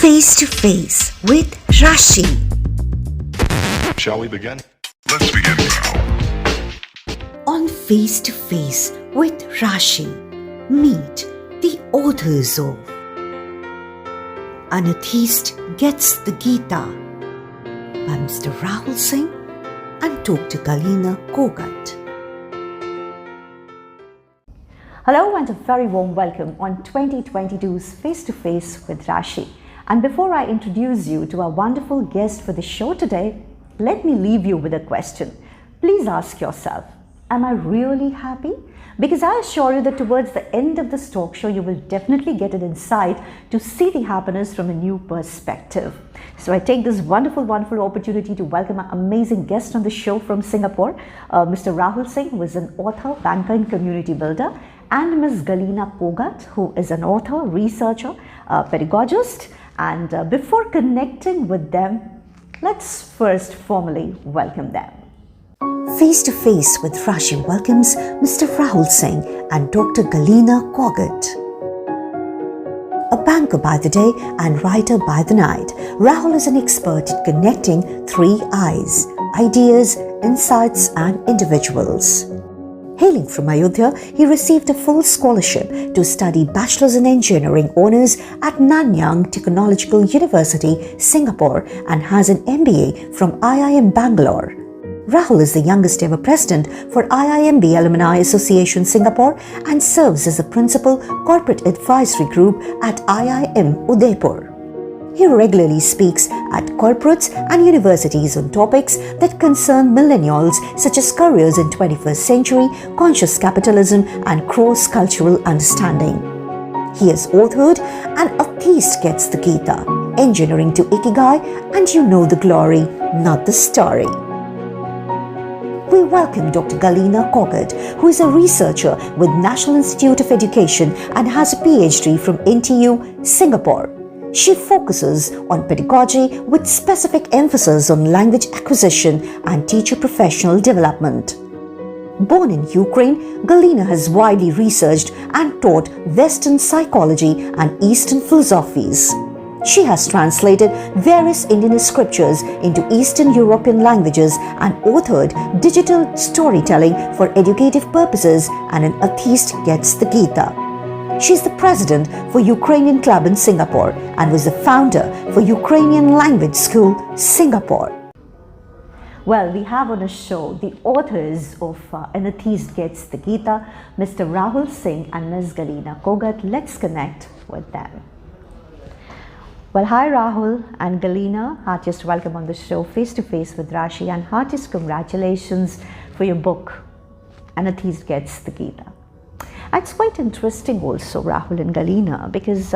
Face to Face with Rashi. Shall we begin? Let's begin now. On Face to Face with Rashi, meet the authors of An Atheist Gets the Gita by Mr. Rahul Singh and Dr. Galyna Kogut. Hello and a very warm welcome on 2022's Face to Face with Rashi. And before I introduce you to our wonderful guest for the show today, let me leave you with a question. Please ask yourself, am I really happy? Because I assure you that towards the end of this talk show, you will definitely get an insight to see the happiness from a new perspective. So I take this wonderful opportunity to welcome our amazing guest on the show from Singapore, Mr. Rahul Singh, who is an author, banker and community builder, and Ms. Galyna Kogut, who is an author, researcher, pedagogist. And before connecting with them, let's first formally welcome them. Face to Face with Rashi welcomes Mr. Rahul Singh and Dr. Galyna Kogut. A banker by the day and writer by the night, Rahul is an expert at connecting three I's: ideas, insights and individuals. Hailing from Ayodhya, he received a full scholarship to study Bachelor's in Engineering honours at Nanyang Technological University, Singapore, and has an MBA from IIM Bangalore. Rahul is the youngest ever president for IIMB Alumni Association, Singapore, and serves as the principal corporate advisory group at IIM Udaipur. He regularly speaks at corporates and universities on topics that concern millennials, such as careers in 21st century, conscious capitalism, and cross-cultural understanding. He has authored An Atheist Gets the Gita, Engineering to Ikigai, and You Know the Glory, Not the Story. We welcome Dr. Galyna Kogut, who is a researcher with National Institute of Education and has a PhD from NTU, Singapore. She focuses on pedagogy with specific emphasis on language acquisition and teacher professional development. Born in Ukraine, Galyna has widely researched and taught Western psychology and Eastern philosophies. She has translated various Indian scriptures into Eastern European languages and authored digital storytelling for educative purposes and An Atheist Gets the Gita. She is the president for Ukrainian Club in Singapore and was the founder for Ukrainian Language School, Singapore. Well, we have on the show the authors of An Atheist Gets the Gita, Mr. Rahul Singh and Ms. Galyna Kogut. Let's connect with them. Well, hi Rahul and Galyna, heartiest welcome on the show Face to Face with Rashi, and heartiest congratulations for your book, An Atheist Gets the Gita. It's quite interesting also, Rahul and Galyna, because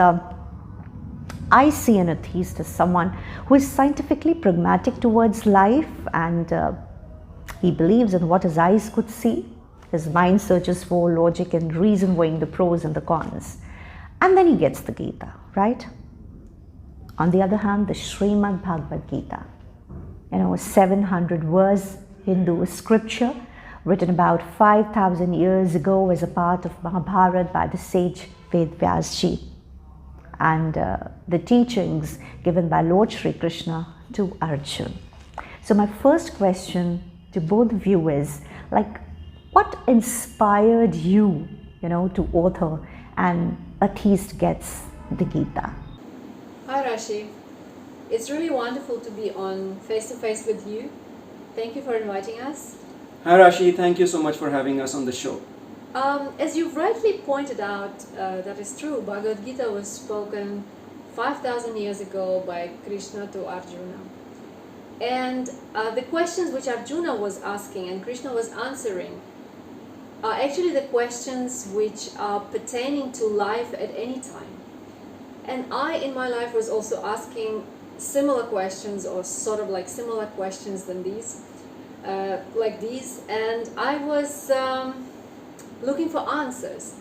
I see an atheist as someone who is scientifically pragmatic towards life, and he believes in what his eyes could see. His mind searches for logic and reason, weighing the pros and the cons. And then he gets the Gita, right? On the other hand, the Srimad Bhagavad Gita, a 700-verse Hindu scripture written about 5,000 years ago as a part of Mahabharata by the sage Ved Vyasji, and the teachings given by Lord Shri Krishna to Arjuna. So my first question to both of you is, what inspired you, to author An Atheist Gets the Gita? Hi Rashi, it's really wonderful to be on Face to Face with you. Thank you for inviting us. Hi Rashi, thank you so much for having us on the show. As you've rightly pointed out, that is true. Bhagavad Gita was spoken 5,000 years ago by Krishna to Arjuna. And the questions which Arjuna was asking and Krishna was answering are actually the questions which are pertaining to life at any time. And I, in my life, was also asking similar questions, or sort of like similar questions than these. And I was looking for answers.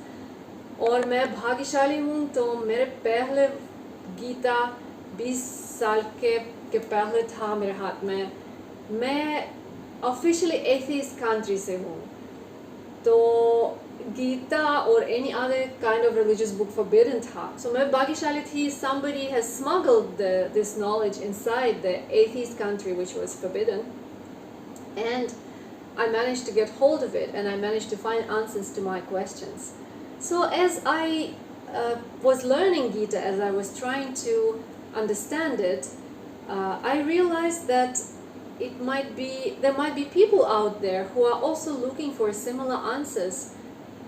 और मैं भाग्यशाली हूँ, तो मेरे पहले गीता 20 साल के पहले था मेरे हाथ में. मैं ऑफिशियली एथीस्ट कंट्री से हूँ, तो Gita or any other kind of religious book forbidden था. So मैं भाग्यशाली थी, somebody has smuggled this knowledge inside the atheist country which was forbidden, and I managed to get hold of it and I managed to find answers to my questions. So as I was learning Gita, as I was trying to understand it, I realized that there might be people out there who are also looking for similar answers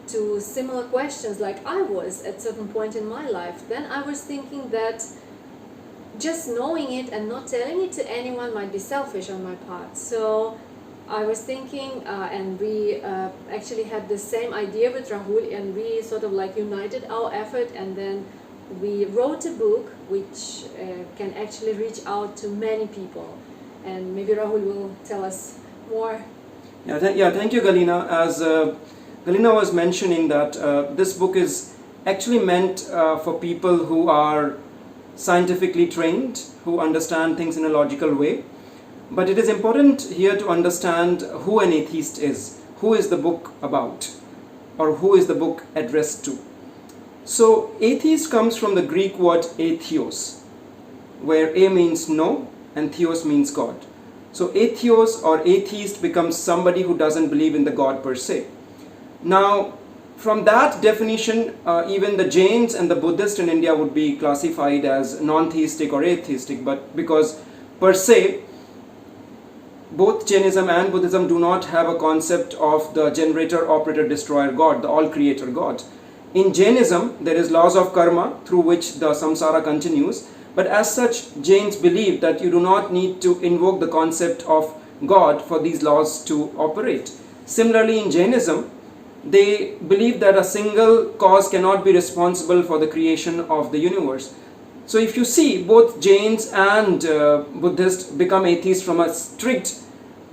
to similar questions like I was at a certain point in my life. Then I was thinking that just knowing it and not telling it to anyone might be selfish on my part. So I was thinking, and we actually had the same idea with Rahul, and we sort of like united our effort, and then we wrote a book which can actually reach out to many people. And maybe Rahul will tell us more. Thank you, Galyna. As Galyna was mentioning that this book is actually meant for people who are scientifically trained, who understand things in a logical way. But it is important here to understand who an atheist is. Who is the book about? Or who is the book addressed to? So, atheist comes from the Greek word atheos, where a means no and theos means God. So, atheos or atheist becomes somebody who doesn't believe in the God per se. Now, from that definition, even the Jains and the Buddhists in India would be classified as non-theistic or atheistic, but because per se, both Jainism and Buddhism do not have a concept of the generator, operator, destroyer God, the all-creator God. In Jainism, there is laws of karma through which the samsara continues, but as such, Jains believe that you do not need to invoke the concept of God for these laws to operate. Similarly, in Jainism, they believe that a single cause cannot be responsible for the creation of the universe. So if you see, both Jains and Buddhists become atheists from a strict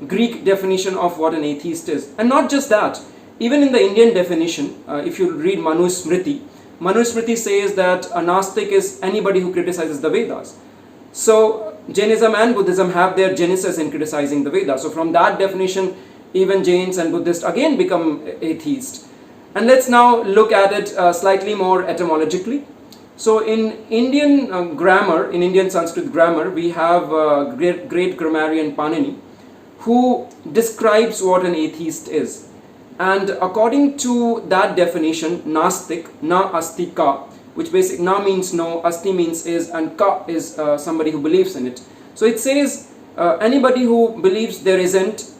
Greek definition of what an atheist is. And not just that, even in the Indian definition, if you read Manu Smriti says that a Nastic is anybody who criticizes the Vedas. So Jainism and Buddhism have their genesis in criticizing the Vedas. So from that definition, even Jains and Buddhists again become atheist. And let's now look at it slightly more etymologically. So in Indian grammar, in Indian Sanskrit grammar, we have great grammarian Panini, who describes what an atheist is. And according to that definition, Nastik, na asti ka, which basically na means no, asti means is, and ka is somebody who believes in it. So it says anybody who believes there isn't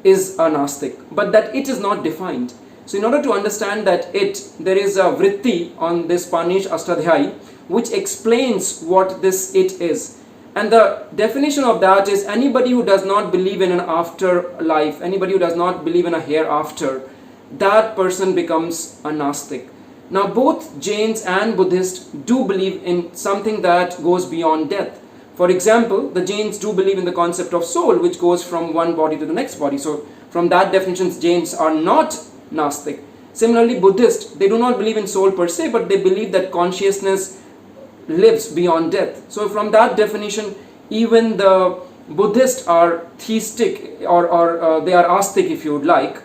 is a Nastik, but that it is not defined. So in order to understand that there is a vritti on this Panish Ashtadhyayi which explains what this it is. And the definition of that is anybody who does not believe in an afterlife, anybody who does not believe in a hereafter, that person becomes a Nastik. Now both Jains and Buddhists do believe in something that goes beyond death. For example, the Jains do believe in the concept of soul, which goes from one body to the next body. So from that definition, Jains are not Nastik. Similarly, Buddhists, they do not believe in soul per se, but they believe that consciousness lives beyond death. So from that definition, even the Buddhists are theistic or they are astic if you would like.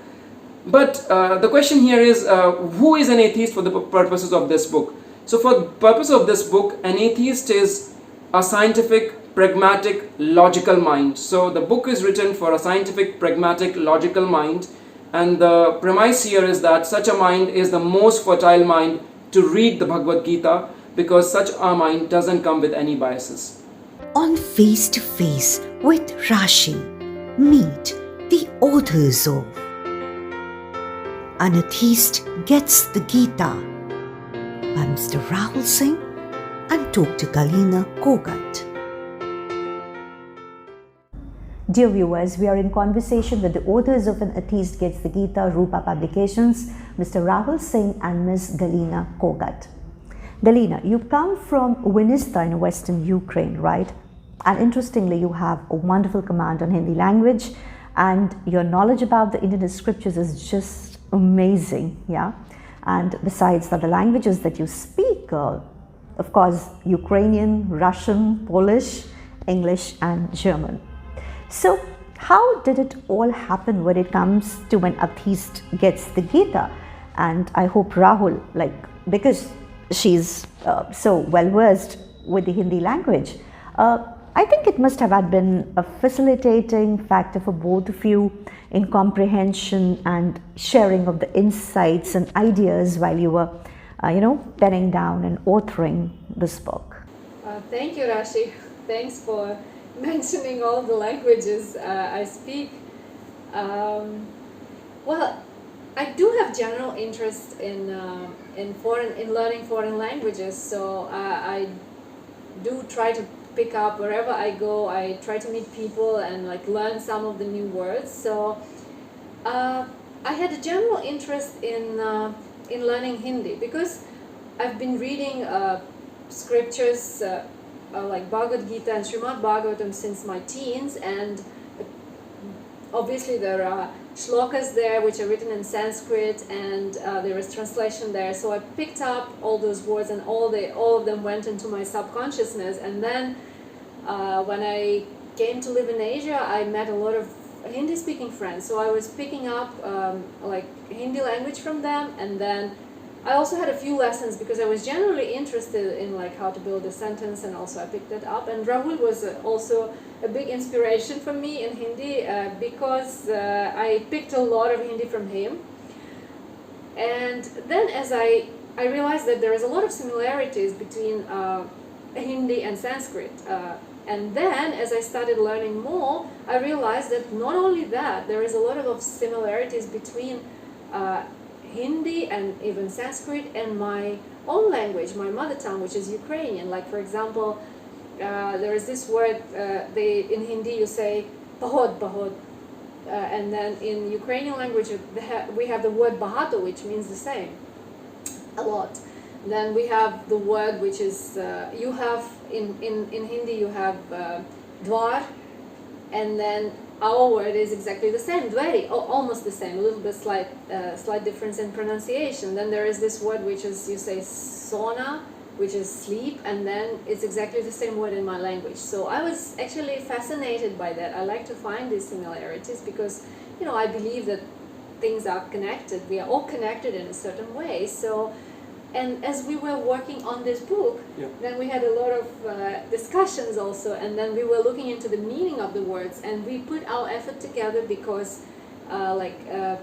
But the question here is, who is an atheist for the purposes of this book? So for the purpose of this book, an atheist is a scientific, pragmatic, logical mind. So the book is written for a scientific, pragmatic, logical mind. And the premise here is that such a mind is the most fertile mind to read the Bhagavad Gita, because such a mind doesn't come with any biases. On Face to Face with Rashi, meet the authors of An Atheist Gets the Gita by Mr. Rahul Singh and Dr. Galyna Kogut. Dear viewers, we are in conversation with the authors of An Atheist Gets the Gita, Rupa Publications, Mr. Rahul Singh and Ms. Galyna Kogut. Galyna, you come from Vinnytsia in western Ukraine, right? And interestingly, you have a wonderful command on Hindi language, and your knowledge about the Indian scriptures is just amazing, yeah? And besides that, the languages that you speak, of course, Ukrainian, Russian, Polish, English, and German. So, how did it all happen when it comes to An Atheist Gets the Gita? And I hope Rahul, because she's so well versed with the Hindi language, I think it must have had been a facilitating factor for both of you in comprehension and sharing of the insights and ideas while you were, penning down and authoring this book. Thank you, Rashi. Thanks for mentioning all the languages I speak. Well, I do have general interest in learning foreign languages, so I do try to pick up wherever I go. I try to meet people and learn some of the new words. So I had a general interest in learning Hindi because I've been reading scriptures like Bhagavad Gita and Srimad Bhagavatam since my teens, and obviously there are shlokas there which are written in Sanskrit, and there is translation there. So I picked up all those words, and all of them went into my subconsciousness. And then when I came to live in Asia, I met a lot of Hindi-speaking friends. So I was picking up Hindi language from them, and then I also had a few lessons because I was generally interested in how to build a sentence, and also I picked that up. And Rahul was also a big inspiration for me in Hindi because I picked a lot of Hindi from him. And then as I realized that there is a lot of similarities between Hindi and Sanskrit. And then as I started learning more, I realized that not only that, there is a lot of similarities between Hindi and even Sanskrit and my own language, my mother tongue, which is Ukrainian. Like, for example, there is this word, in Hindi you say bahod, bahod. And then in Ukrainian language we have the word bahato, which means the same, a lot. Then we have the word which is, you have, in Hindi you have dwar, and then our word is exactly the same, dwari, almost the same, a little bit slight difference in pronunciation. Then there is this word which is, you say sona, which is sleep, and then it's exactly the same word in my language. So I was actually fascinated by that. I like to find these similarities because, I believe that things are connected. We are all connected in a certain way. So, and as we were working on this book, then we had a lot of discussions also, and then we were looking into the meaning of the words, and we put our effort together because Rahul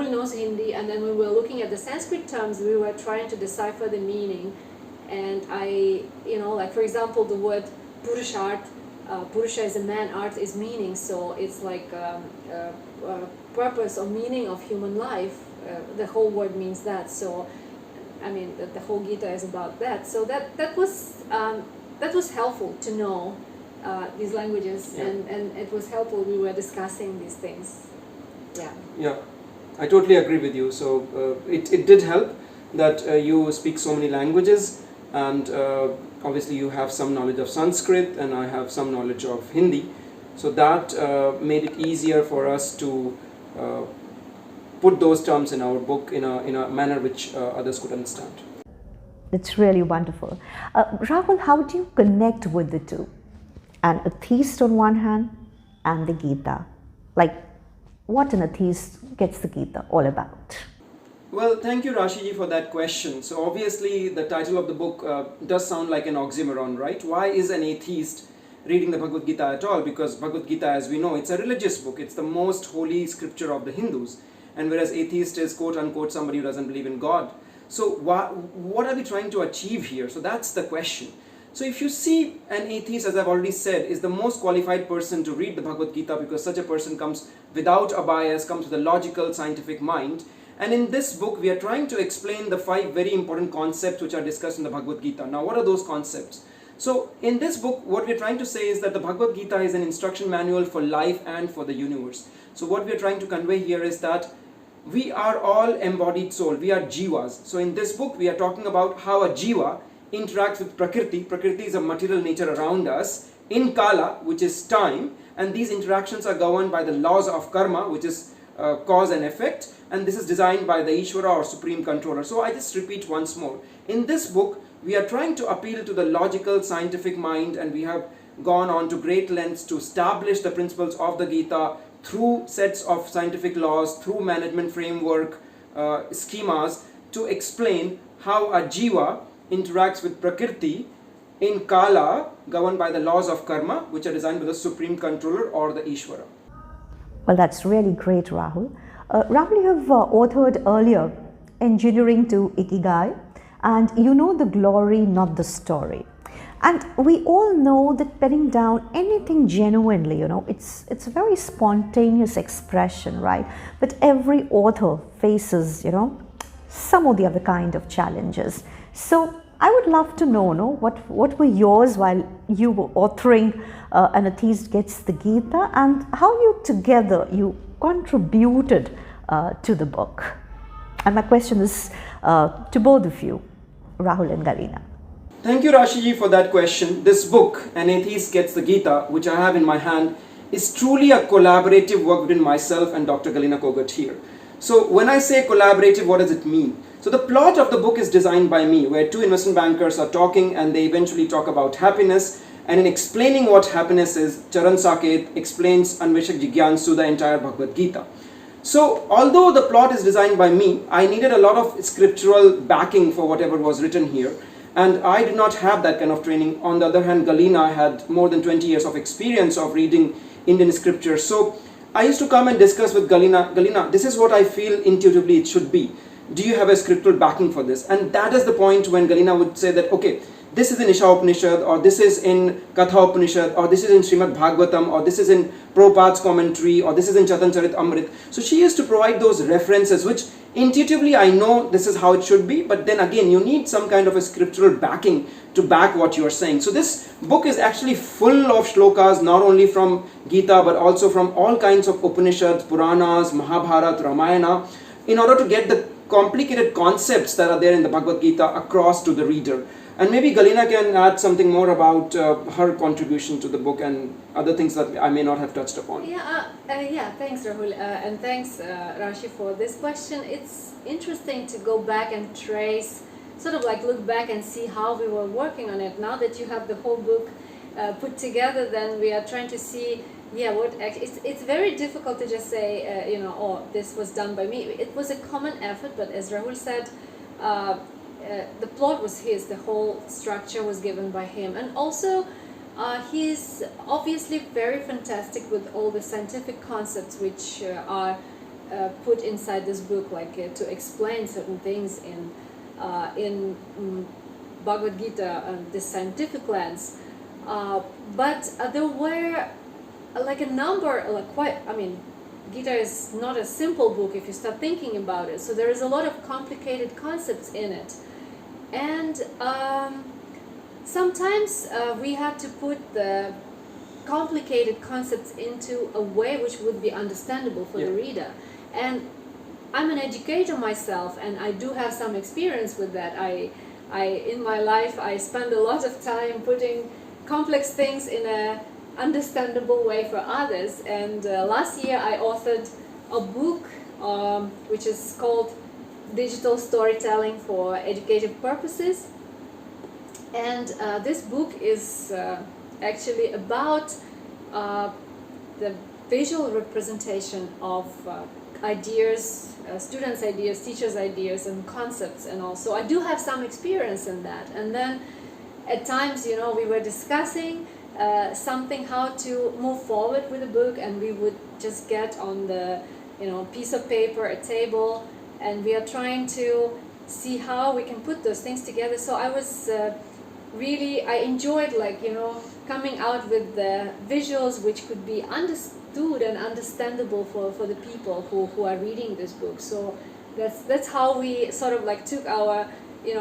knows Hindi, and then we were looking at the Sanskrit terms, we were trying to decipher the meaning. And I, for example, the word Purushart, Purusha is a man, art is meaning, so it's purpose or meaning of human life. The whole word means that. So the whole Gita is about that. So that was helpful to know these languages, and it was helpful. We were discussing these things. Yeah, I totally agree with you. So it did help that you speak so many languages, and obviously you have some knowledge of Sanskrit, and I have some knowledge of Hindi. So that made it easier for us to put those terms in our book in a manner which others could understand. It's really wonderful. Rahul, how do you connect with the two? An atheist on one hand and the Gita. What an atheist gets the Gita all about? Well, thank you, Rashi, for that question. So obviously the title of the book does sound like an oxymoron, right? Why is an atheist reading the Bhagavad Gita at all? Because Bhagavad Gita, as we know, it's a religious book. It's the most holy scripture of the Hindus. And whereas atheist is, quote unquote, somebody who doesn't believe in God. So what are we trying to achieve here? So that's the question. So if you see, an atheist, as I've already said, is the most qualified person to read the Bhagavad Gita, because such a person comes without a bias, comes with a logical, scientific mind. And in this book, we are trying to explain the 5 very important concepts which are discussed in the Bhagavad Gita. Now, what are those concepts? So in this book, what we're trying to say is that the Bhagavad Gita is an instruction manual for life and for the universe. So what we're trying to convey here is that we are all embodied soul. We are jivas. So in this book, we are talking about how a jiva interacts with Prakriti. Prakriti is a material nature around us. In Kala, which is time. And these interactions are governed by the laws of karma, which is cause and effect. And this is designed by the Ishvara or Supreme Controller. So I just repeat once more. In this book, we are trying to appeal to the logical, scientific mind. And we have gone on to great lengths to establish the principles of the Gita through sets of scientific laws, through management framework, schemas to explain how a jiva interacts with prakriti in kala, governed by the laws of karma, which are designed by the supreme controller or the Ishvara. Well, that's really great, Rahul. Rahul, you have authored earlier Engineering to Ikigai, and you know the glory, not the story. And we all know that penning down anything genuinely, it's a very spontaneous expression, right? But every author faces, some of the other kind of challenges. So I would love to know, what were yours while you were authoring An Atheist Gets the Gita, and how you contributed to the book. And my question is to both of you, Rahul and Galyna. Thank you, Rashi, for that question. This book, An Atheist Gets the Gita, which I have in my hand, is truly a collaborative work between myself and Dr. Galyna Kogut here. So when I say collaborative, what does it mean? So the plot of the book is designed by me, where two investment bankers are talking and they eventually talk about happiness. And in explaining what happiness is, Charan Saket explains Anveshak Jigyansu the entire Bhagavad Gita. So although the plot is designed by me, I needed a lot of scriptural backing for whatever was written here. And I did not have that kind of training. On the other hand, Galyna had more than 20 years of experience of reading Indian scripture. So I used to come and discuss with Galyna, this is what I feel intuitively it should be. Do you have a scriptural backing for this? And that is the point when Galyna would say that, okay, this is in Isha Upanishad, or this is in Katha Upanishad, or this is in Srimad Bhagavatam, or this is in Prabhupada's commentary, or this is in Chatan Charit Amrit. So she used to provide those references, which intuitively I know this is how it should be, but then again, you need some kind of a scriptural backing to back what you are saying. So this book is actually full of shlokas, not only from Gita, but also from all kinds of Upanishads, Puranas, Mahabharata, Ramayana, in order to get the complicated concepts that are there in the Bhagavad Gita across to the reader. And maybe Galyna can add something more about her contribution to the book and other things that I may not have touched upon. Thanks, Rahul, and thanks, Rashi, for this question. It's interesting to go back and trace, sort of like look back and see how we were working on it. Now that you have the whole book put together, then we are trying to see, it's very difficult to just say, this was done by me. It was a common effort, but as Rahul said, the plot was his, the whole structure was given by him, and also he's obviously very fantastic with all the scientific concepts which are put inside this book, like to explain certain things in Bhagavad Gita, this scientific lens. But there were like a number, Gita is not a simple book if you start thinking about it, so there is a lot of complicated concepts in it. And sometimes we had to put the complicated concepts into a way which would be understandable for the reader. And I'm an educator myself, and I do have some experience with that. In my life, I spend a lot of time putting complex things in a understandable way for others. And last year I authored a book which is called Digital Storytelling for Educative Purposes, and this book is actually about the visual representation of ideas, students' ideas, teachers' ideas, and concepts, and also I do have some experience in that. And then at times, we were discussing something, how to move forward with the book, and we would just get on the piece of paper, a table, and we are trying to see how we can put those things together. So I was I enjoyed coming out with the visuals which could be understood and understandable for the people who are reading this book. So that's how we sort of took our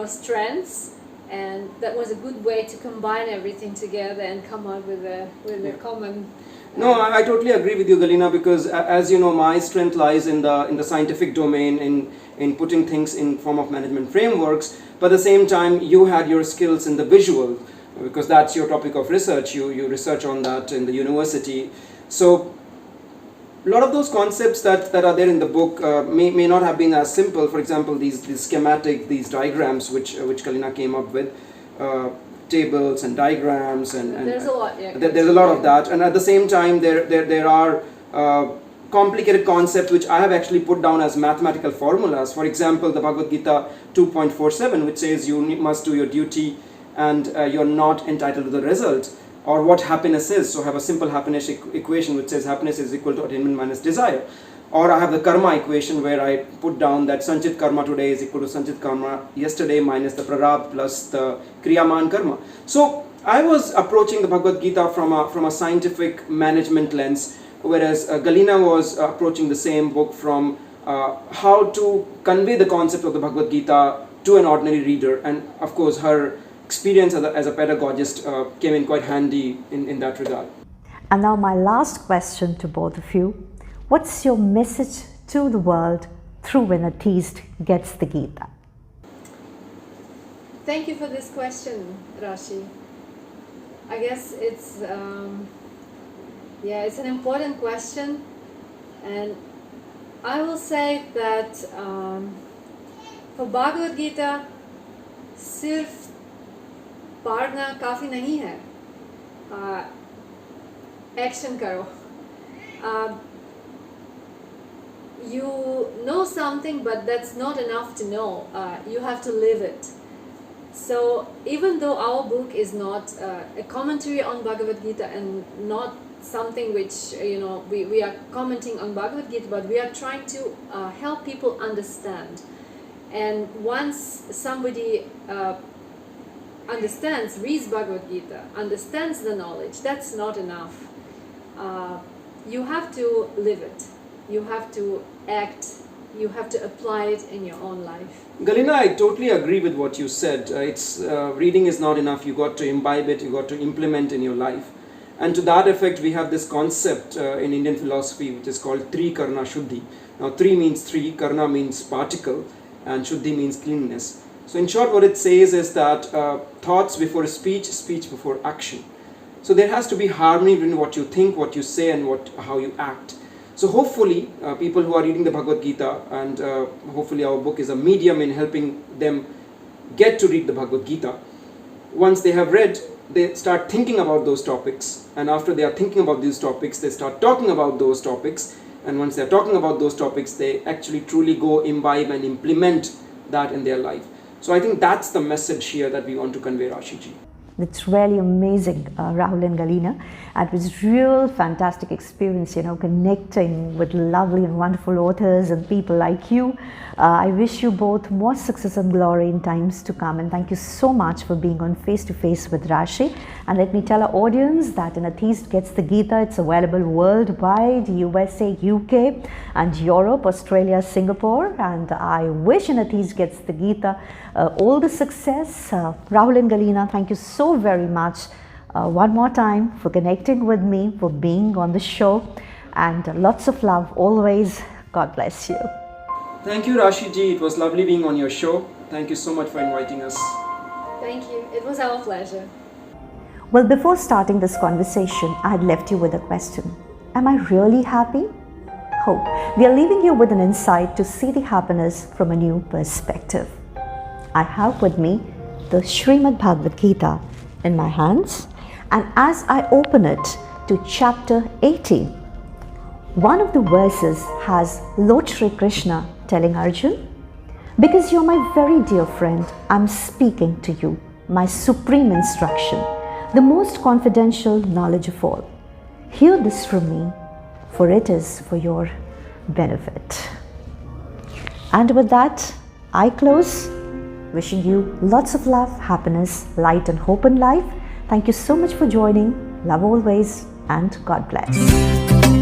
strengths, and that was a good way to combine everything together and come out with a common. No, I totally agree with you, Galyna, because as you know, my strength lies in the scientific domain, in putting things in form of management frameworks. But at the same time, you had your skills in the visual, because that's your topic of research. You research on that in the university. So a lot of those concepts that are there in the book may not have been as simple. For example, these schematic, these diagrams which Galyna came up with. Tables and diagrams and there's a lot. There's a lot of that, and at the same time there are complicated concepts which I have actually put down as mathematical formulas. For example, the Bhagavad Gita 2.47, which says you must do your duty and you're not entitled to the result, or what happiness is. So I have a simple happiness equation which says happiness is equal to attainment minus desire. Or I have the karma equation where I put down that Sanchit karma today is equal to Sanchit karma yesterday minus the prarabdha plus the kriyaman karma. So I was approaching the Bhagavad Gita from a scientific management lens, whereas Galyna was approaching the same book from how to convey the concept of the Bhagavad Gita to an ordinary reader. And of course her experience as a pedagogist came in quite handy in that regard. And now my last question to both of you. What's your message to the world through An Atheist Gets the Gita? Thank you for this question, Rashi. I guess it's it's an important question, and I will say that for Bhagavad Gita, सिर्फ पढ़ना काफ़ी नहीं है, action करो. You know something, but that's not enough to know. You have to live it. So even though our book is not a commentary on Bhagavad Gita and not something which we are commenting on Bhagavad Gita, but we are trying to help people understand. And once somebody understands, reads Bhagavad Gita, understands the knowledge, that's not enough. You have to live it. You have to act. You have to apply it in your own life. Galyna, I totally agree with what you said. Reading is not enough. You got to imbibe it. You got to implement in your life. And to that effect, we have this concept in Indian philosophy which is called Tri Karna Shuddhi. Now, Tri means three, Karna means particle, and Shuddhi means cleanness. So in short, what it says is that thoughts before speech, speech before action. So there has to be harmony between what you think, what you say, and how you act. So hopefully, people who are reading the Bhagavad Gita, and hopefully our book is a medium in helping them get to read the Bhagavad Gita. Once they have read, they start thinking about those topics, and after they are thinking about these topics, they start talking about those topics, and once they are talking about those topics, they actually truly go imbibe and implement that in their life. So I think that's the message here that we want to convey, Rashiji. It's really amazing, Rahul and Galyna. It was real fantastic experience, connecting with lovely and wonderful authors and people like you. I wish you both more success and glory in times to come, and thank you so much for being on Face to Face with Rashi. And let me tell our audience that An Atheist Gets the Gita. It's available worldwide, USA, UK and Europe, Australia, Singapore. And I wish An Atheist Gets the Gita all the success. Rahul and Galyna, thank you so very much one more time for connecting with me, for being on the show, and lots of love always. God bless you. Thank you, Rashiji. It was lovely being on your show. Thank you so much for inviting us. Thank you. It was our pleasure. Well, before starting this conversation, I had left you with a question. Am I really happy? Hope we are leaving you with an insight to see the happiness from a new perspective. I have with me the Srimad Bhagavad Gita in my hands, and as I open it to chapter 80, one of the verses has Lord Shri Krishna telling Arjun, "Because you're my very dear friend, I'm speaking to you, my supreme instruction, the most confidential knowledge of all. Hear this from me, for it is for your benefit." And with that, I close, wishing you lots of love, happiness, light and hope in life. Thank you so much for joining. Love always, and God bless.